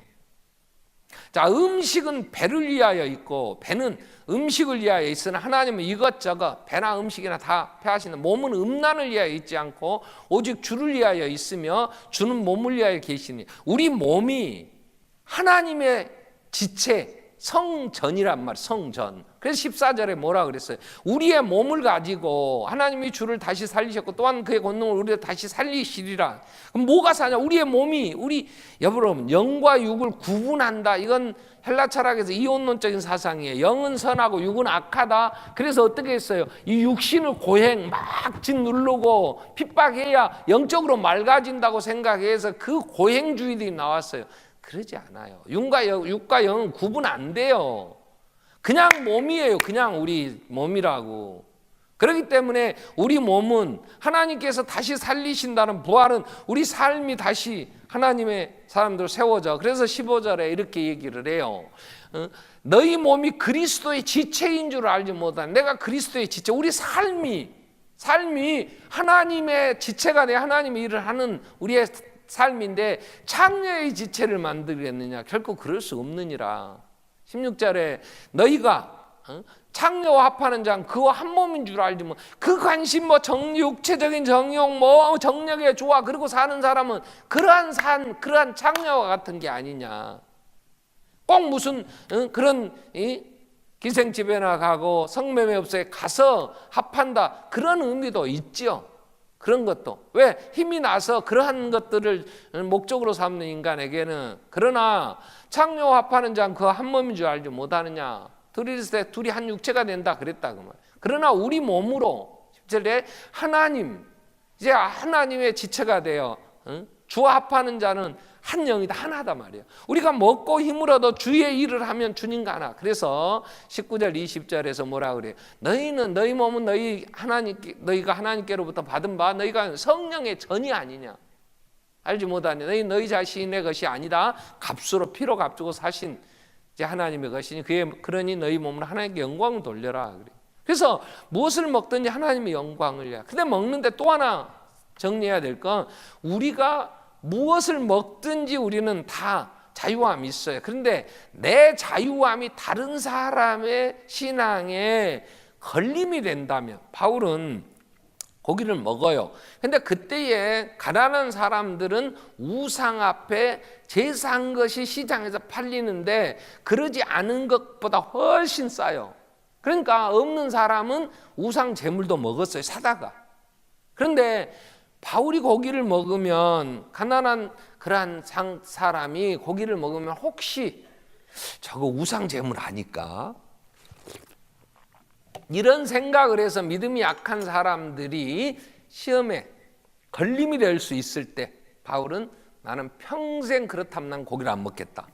자, 음식은 배를 위하여 있고 배는 음식을 위하여 있으나 하나님은 이것저것 배나 음식이나 다 패하시는 몸은 음란을 위하여 있지 않고 오직 주를 위하여 있으며 주는 몸을 위하여 계시니 우리 몸이 하나님의 지체 성전이란 말, 성전. 그래서 14절에 뭐라 그랬어요? 우리의 몸을 가지고 하나님이 주를 다시 살리셨고 또한 그의 권능을 우리를 다시 살리시리라. 그럼 뭐가 사냐? 우리의 몸이 여러분 영과 육을 구분한다. 이건 헬라 철학에서 이혼론적인 사상이에요. 영은 선하고 육은 악하다. 그래서 어떻게 했어요? 이 육신을 고행 막 짓누르고 핍박해야 영적으로 맑아진다고 생각해서 그 고행주의들이 나왔어요. 그러지 않아요. 육과 영은 구분 안 돼요. 그냥 몸이에요. 그냥 우리 몸이라고. 그렇기 때문에 우리 몸은 하나님께서 다시 살리신다는 부활은 우리 삶이 다시 하나님의 사람들 세워져. 그래서 15절에 이렇게 얘기를 해요. 너희 몸이 그리스도의 지체인 줄 알지 못하는, 내가 그리스도의 지체, 우리 삶이 하나님의 지체가 돼 하나님의 일을 하는 우리의 삶인데 창녀의 지체를 만들겠느냐? 결코 그럴 수 없느니라. 16절에 너희가 창녀와 합하는 자는 그와 한 몸인 줄 알지 뭐. 그 관심 육체적인 정욕 정력에 좋아 그러고 사는 사람은 그러한 창녀와 같은 게 아니냐. 꼭 무슨 그런 기생집에나 가고 성매매업소에 가서 합한다 그런 의미도 있죠. 그런 것도 왜 힘이 나서 그러한 것들을 목적으로 삼는 인간에게는. 그러나 창녀합하는 자는 그 한 몸인 줄 알지 못하느냐. 둘이 한 육체가 된다 그랬다 그 말. 그러나 우리 몸으로 17절에 이제 하나님의 지체가 되어 주와 합하는 자는 한 영이다, 하나다 말이에요. 우리가 먹고 힘을 얻어 주의 일을 하면 주님과 하나. 그래서 19절 20절에서 뭐라 그래요? 너희 몸은 너희가 하나님께로부터 받은 바 너희가 성령의 전이 아니냐. 알지 못하니 너희 자신의 것이 아니다. 값으로 피로 값주고 사신 이제 하나님의 것이니 그러니 너희 몸을 하나님께 영광을 돌려라. 그래서 무엇을 먹든지 하나님의 영광을 위하여. 근데 먹는데 또 하나 정리해야 될 건 우리가 무엇을 먹든지 우리는 다 자유함이 있어요. 그런데 내 자유함이 다른 사람의 신앙에 걸림이 된다면, 바울은 고기를 먹어요. 근데 그때에 가난한 사람들은 우상 앞에 제사한 것이 시장에서 팔리는데 그러지 않은 것보다 훨씬 싸요. 그러니까 없는 사람은 우상 제물도 먹었어요, 사다가. 그런데 바울이 고기를 먹으면, 가난한 그러한 사람이 고기를 먹으면 혹시 저거 우상 제물 아닐까? 이런 생각을 해서 믿음이 약한 사람들이 시험에 걸림이 될 수 있을 때 바울은 나는 평생 그렇다면 난 고기를 안 먹겠다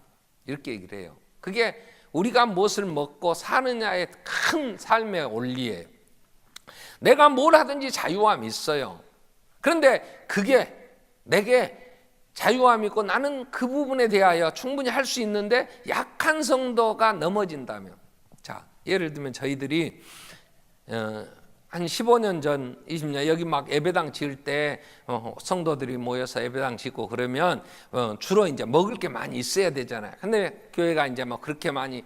이렇게 얘기를 해요. 그게 우리가 무엇을 먹고 사느냐의 큰 삶의 원리예요. 내가 뭘 하든지 자유함이 있어요. 그런데 그게 내게 자유함이 있고 나는 그 부분에 대하여 충분히 할 수 있는데 약한 성도가 넘어진다면, 자 예를 들면 저희들이 한 15년 전, 20년 여기 막 예배당 지을 때 성도들이 모여서 예배당 짓고 그러면 주로 이제 먹을 게 많이 있어야 되잖아요. 근데 교회가 이제 뭐 그렇게 많이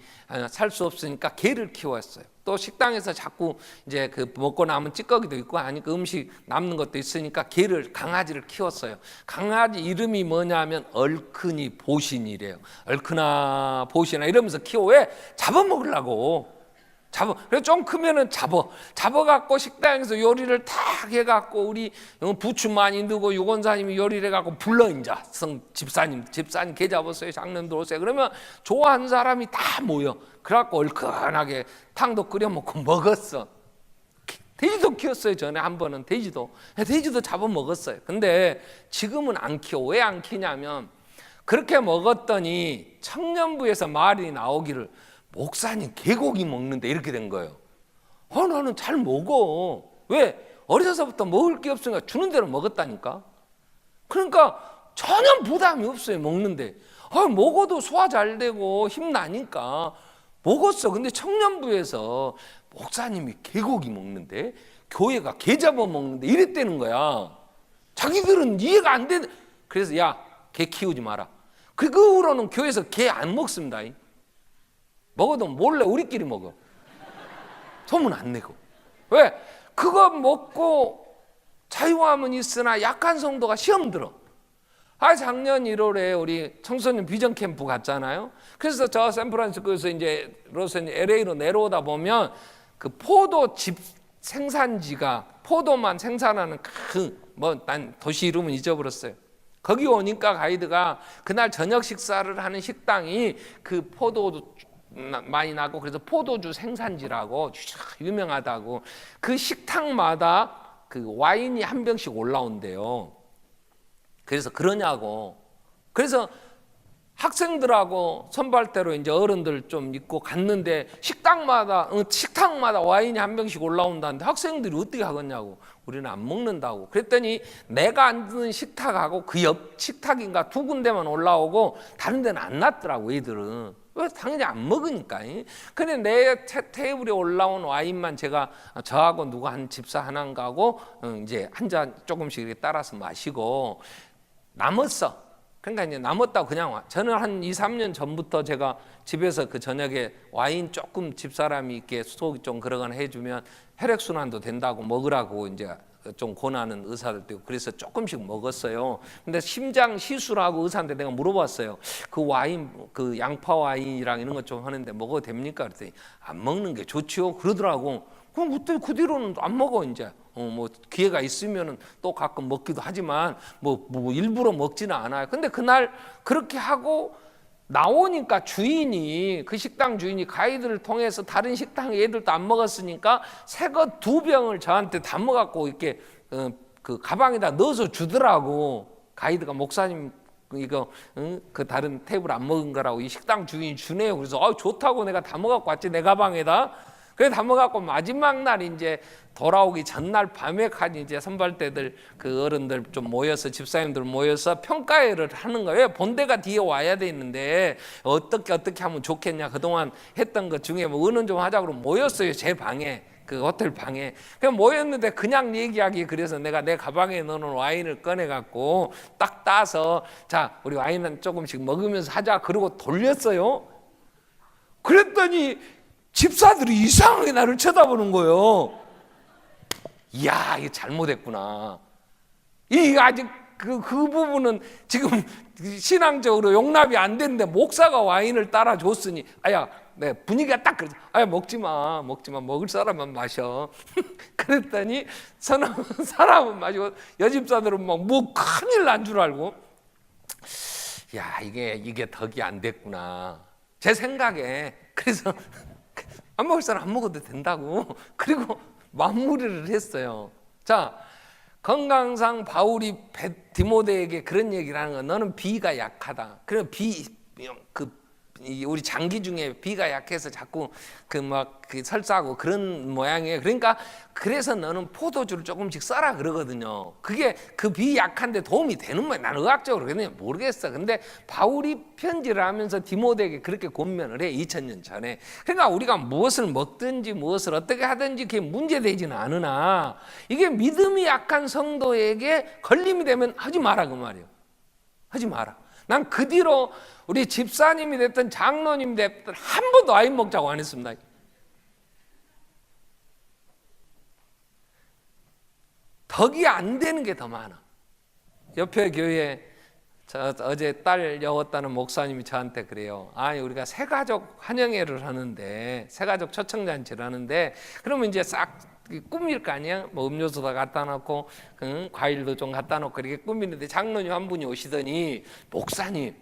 살 수 없으니까 개를 키웠어요. 또 식당에서 자꾸 이제 그 먹고 남은 찌꺼기도 있고 하니까 음식 남는 것도 있으니까 강아지를 키웠어요. 강아지 이름이 뭐냐면 얼큰이 보신이래요. 얼큰아 보신아 이러면서 키워. 왜? 잡아먹으려고. 그래서 좀 크면은 잡아갖고 식당에서 요리를 탁 해갖고 우리 부추 많이 넣고 유권사님이 요리를 해갖고 불러 이제 집사님 개 잡았어요. 장남들 오세요. 그러면 좋아하는 사람이 다 모여. 그래갖고 얼큰하게 탕도 끓여 먹고 먹었어. 돼지도 키웠어요. 전에 한 번은 돼지도 잡아먹었어요. 근데 지금은 안 키워. 왜 안 키냐면 그렇게 먹었더니 청년부에서 말이 나오기를 목사님 개고기 먹는데 이렇게 된 거예요. 나는 잘 먹어. 왜? 어려서부터 먹을 게 없으니까 주는 대로 먹었다니까. 그러니까 전혀 부담이 없어요. 먹는데 먹어도 소화 잘 되고 힘나니까 먹었어. 근데 청년부에서 목사님이 개고기 먹는데 교회가 개 잡아 먹는데 이랬다는 거야. 자기들은 이해가 안 되는. 그래서 야, 개 키우지 마라. 그 후로는 교회에서 게 안 먹습니다. 먹어도 몰래 우리끼리 먹어. 소문 안 내고. 왜? 그거 먹고 자유함은 있으나 약한 성도가 시험 들어. 작년 1월에 우리 청소년 비전 캠프 갔잖아요. 그래서 저 샌프란시스코에서 이제 LA로 내려오다 보면 그 포도즙 생산지가 포도만 생산하는 난 도시 이름은 잊어버렸어요. 거기 오니까 가이드가 그날 저녁 식사를 하는 식당이 그 포도 많이 나고 그래서 포도주 생산지라고 유명하다고 그 식당마다 그 와인이 한 병씩 올라온대요. 그래서 그러냐고. 그래서 학생들하고 선발대로 이제 어른들 좀 있고 갔는데 식당마다 와인이 한 병씩 올라온다는데 학생들이 어떻게 하겠냐고. 우리는 안 먹는다고. 그랬더니 내가 앉은 식탁하고 그 옆 식탁인가 두 군데만 올라오고 다른 데는 안 났더라고 애들은. 왜? 당연히 안 먹으니까. 근데 내 테이블에 올라온 와인만 제가 저하고 누가 한 집사 하나인가고 이제 한 잔 조금씩 이렇게 따라서 마시고 남았어. 그러니까 이제 남았다고 그냥 저는 한 2, 3년 전부터 제가 집에서 그 저녁에 와인 조금 집사람이 이렇게 속이 좀 그러거나 해주면 혈액순환도 된다고 먹으라고 이제 좀 권하는 의사들도 있고 그래서 조금씩 먹었어요. 근데 심장 시술하고 의사한테 내가 물어봤어요. 그 와인, 그 양파 와인이랑 이런 것 좀 하는데 먹어도 됩니까? 그랬더니 안 먹는 게 좋지요. 그러더라고. 그럼 그때 그 뒤로는 안 먹어 이제. 뭐 기회가 있으면은 또 가끔 먹기도 하지만 뭐 일부러 먹지는 않아요. 근데 그날 그렇게 하고 나오니까 주인이 그 식당 주인이 가이드를 통해서 다른 식당 애들도 안 먹었으니까 새거 2병을 저한테 담아갖고 이렇게 그 가방에다 넣어서 주더라고. 가이드가 목사님 이거 그 다른 테이블 안 먹은 거라고 이 식당 주인이 주네요. 그래서 좋다고 내가 담아갖고 왔지 내 가방에다. 그래 담아갖고 마지막 날 이제 돌아오기 전날 밤에까지 이제 선발대들 그 어른들 좀 모여서 집사님들 모여서 평가회를 하는 거예요. 본대가 뒤에 와야 되는데 어떻게 하면 좋겠냐. 그동안 했던 것 중에 뭐 의논 좀 하자고 모였어요. 제 방에. 그 호텔 방에. 그냥 모였는데 그냥 얘기하기 그래서 내가 내 가방에 넣어놓은 와인을 꺼내갖고 딱 따서 자 우리 와인은 조금씩 먹으면서 하자. 그러고 돌렸어요. 그랬더니 집사들이 이상하게 나를 쳐다보는 거예요. 이야, 이게 잘못했구나. 이게 아직 그 부분은 지금 신앙적으로 용납이 안 되는데 목사가 와인을 따라줬으니 네, 분위기가 딱 그러죠. 먹지 마. 먹을 사람만 마셔. 그랬더니 사람은 마시고 여집사들은 뭐 큰일 난 줄 알고 야, 이게 덕이 안 됐구나. 제 생각에 그래서 안 먹을 사람 안 먹어도 된다고. 그리고 마무리를 했어요. 자, 건강상 바울이 디모데에게 그런 얘기를 하는 건 너는 비가 약하다. 그럼 우리 장기 중에 비가 약해서 자꾸 그 설사하고 그런 모양이에요. 그러니까 그래서 너는 포도주를 조금씩 써라 그러거든요. 그게 그 비 약한데 도움이 되는 거야. 나는 의학적으로 그냥 모르겠어. 근데 바울이 편지를 하면서 디모데에게 그렇게 권면을 해. 2000년 전에. 그러니까 우리가 무엇을 먹든지 무엇을 어떻게 하든지 그게 문제되지는 않으나 이게 믿음이 약한 성도에게 걸림이 되면 하지 마라 그 말이에요. 하지 마라. 난 그 뒤로 우리 집사님이 됐든 장로님 됐든 한 번도 와인 먹자고 안 했습니다. 덕이 안 되는 게 더 많아. 옆에 교회에 어제 딸 여웠다는 목사님이 저한테 그래요. 우리가 새가족 환영회를 하는데 새가족 초청잔치를 하는데 그러면 이제 싹 꾸밀 거 아니야? 뭐 음료수도 갖다 놓고 과일도 좀 갖다 놓고 이렇게 꾸미는데 장로님 한 분이 오시더니 목사님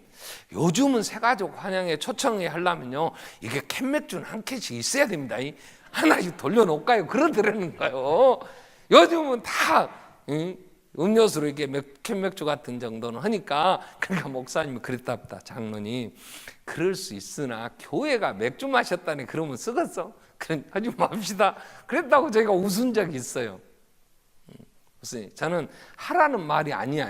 요즘은 새가족 환영회 초청회 하려면요 이게 캔맥주는 한 캔씩 있어야 됩니다. 하나씩 돌려놓을까요? 그러더라는 거예요. 요즘은 다 음료수로 이렇게 캔맥주 같은 정도는 하니까 그러니까 목사님이 그랬답니다. 장로님 그럴 수 있으나 교회가 맥주 마셨다니 그러면 쓰겠어? 하지 맙시다. 그랬다고 제가 웃은 적이 있어요. 저는 하라는 말이 아니야.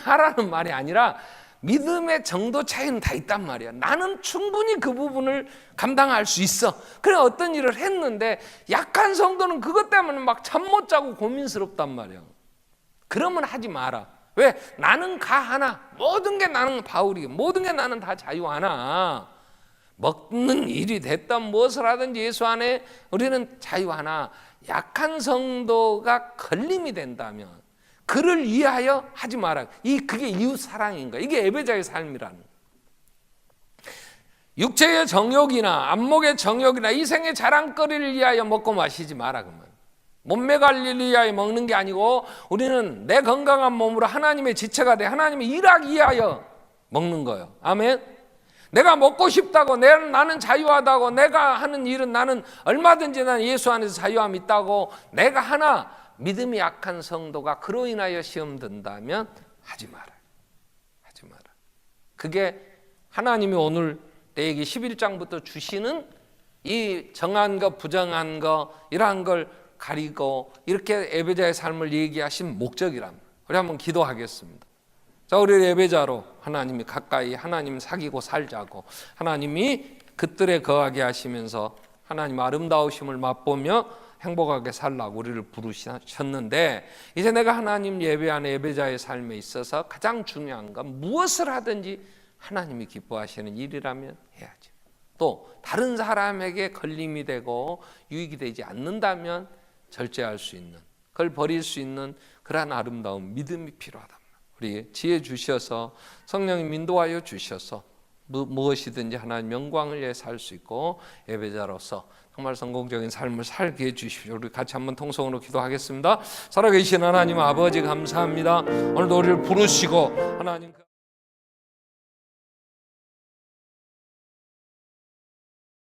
하라는 말이 아니라 믿음의 정도 차이는 다 있단 말이야. 나는 충분히 그 부분을 감당할 수 있어. 그래 어떤 일을 했는데 약한 성도는 그것 때문에 막 잠 못 자고 고민스럽단 말이야. 그러면 하지 마라. 왜? 나는 가 하나. 모든 게 나는 바울이, 모든 게 나는 다 자유 하나. 먹는 일이 됐던 무엇을 하든지 예수 안에 우리는 자유 하나. 약한 성도가 걸림이 된다면 그를 위하여 하지 마라. 그게 이웃 사랑인 거야. 이게 예배자의 삶이라는 거야. 육체의 정욕이나 안목의 정욕이나 이생의 자랑거리를 위하여 먹고 마시지 마라. 그러면 몸매 관리를 위하여 먹는 게 아니고 우리는 내 건강한 몸으로 하나님의 지체가 돼 하나님의 일하기 위하여 먹는 거예요. 아멘. 내가 먹고 싶다고 나는 자유하다고 내가 하는 일은 나는 얼마든지 나는 예수 안에서 자유함이 있다고 내가 하나 믿음이 약한 성도가 그로 인하여 시험 든다면 하지 마라. 하지 마라. 그게 하나님이 오늘 내게 11장부터 주시는 이 정한 거 부정한 거 이러한 걸 가리고 이렇게 예배자의 삶을 얘기하신 목적이랍니다. 우리 한번 기도하겠습니다. 자, 우리 예배자로 하나님이 가까이 하나님 사귀고 살자고 하나님이 그들에 거하게 하시면서 하나님 아름다우심을 맛보며 행복하게 살라고 우리를 부르셨는데 이제 내가 하나님 예배하는 예배자의 삶에 있어서 가장 중요한 건 무엇을 하든지 하나님이 기뻐하시는 일이라면 해야죠. 또 다른 사람에게 걸림이 되고 유익이 되지 않는다면 절제할 수 있는, 그걸 버릴 수 있는 그러한 아름다운 믿음이 필요하다. 우리 지혜 주셔서 성령님 인도하여 주셔서 무엇이든지 하나님 영광을 위해 살 수 있고 예배자로서 정말 성공적인 삶을 살게 해주십시오. 우리 같이 한번 통성으로 기도하겠습니다. 살아계신 하나님 아버지 감사합니다. 오늘도 우리를 부르시고 하나님